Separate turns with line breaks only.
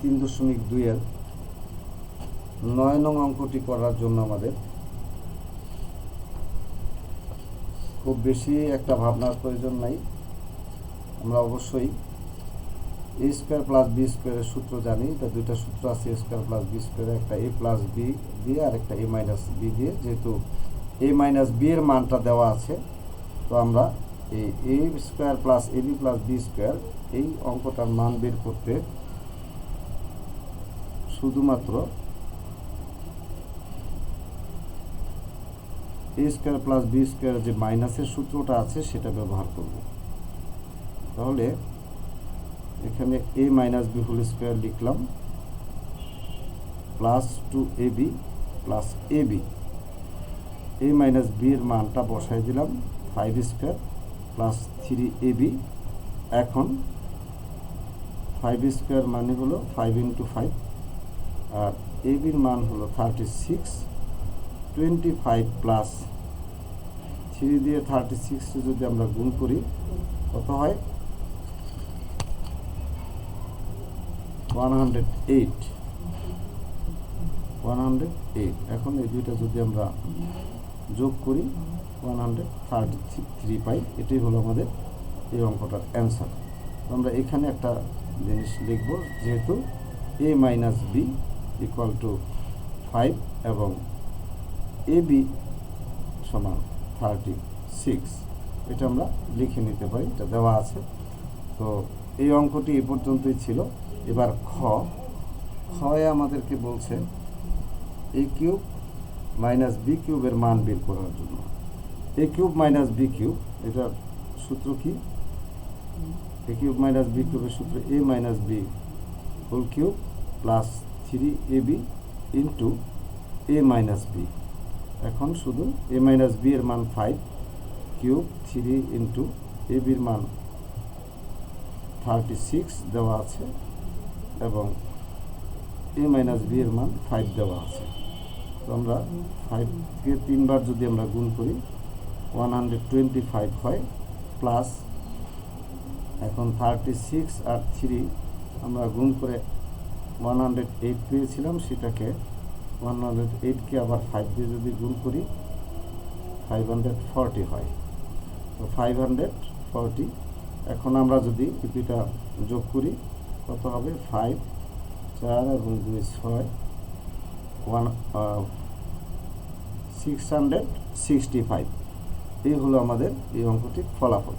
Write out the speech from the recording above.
3.2 এর 9 নং অঙ্কটি করার জন্য আমাদের খুব বেশি একটা ভাবনার প্রয়োজন নাই। আমরা অবশ্যই এ স্কোয়ার প্লাস বি স্কোয়ারের সূত্র জানি। তা দুইটা সূত্র আছে, এ স্কোয়ার প্লাস বি স্কোয়ারে, একটা এ প্লাস বি দিয়ে আর একটা এ মাইনাস বি দিয়ে। যেহেতু এ মাইনাস বি এর মানটা দেওয়া আছে, তো আমরা এই এ square plus A B plus B square এই অঙ্কটার মান বের করতে শুধুমাত্র এ স্কোয়ার প্লাস বি স্কোয়ার যে মাইনাসের সূত্রটা আছে সেটা ব্যবহার করব। তাহলে এখানে এ মাইনাস বি হোল স্কোয়ার লিখলাম, প্লাস 2ab প্লাস ab, এ মাইনাস বি এর মানটা বসাই দিলাম 5 স্কোয়ার প্লাস 3ab। এখন 5 স্কোয়ার মানে হলো 5 ইন্টু 5, আর এবির মান হলো 36। 25 প্লাস 3 দিয়ে 36 যদি আমরা গুণ করি কত হয়? 108। এখন এই দুইটা যদি আমরা যোগ করি 133 পাই। এটাই হলো আমাদের এই অঙ্কটার অ্যান্সার। আমরা এখানে একটা জিনিস লিখব, যেহেতু এ মাইনাস বি ইকুয়াল টু 5 এবং এ বি সমান 36, এটা আমরা লিখে নিতে পারি, এটা দেওয়া আছে। তো এই অঙ্কটি এ পর্যন্তই ছিল। এবার খয়ে আমাদেরকে বলছে এ কিউব মাইনাস বি কিউবের মান বের করার জন্য। A cube minus B cube, এটার সূত্র কি? এ কিউব মাইনাস বি কিউবের সূত্র A minus B whole cube plus 3ab into A minus B. এখন শুধু এ মাইনাস বি এর মান 5 কিউব 3 ইন্টু এ বির মান 36 দেওয়া আছে এবং এ মাইনাস বি এর মান 5 দেওয়া আছে। তো আমরা 5কে 3 বার যদি আমরা গুণ করি 125 হয়, প্লাস এখন 36 আর 3 আমরা গুণ করে 108 পেয়েছিলাম, সেটাকে 108কে আবার 5 দিয়ে যদি গুণ করি 540 হয়। তো 540। এখন আমরা যদি দুইটা যোগ করি কত হবে? 5 4 এবং 2 6, 665। এই হলো আমাদের এই অঙ্কটির ফলাফল।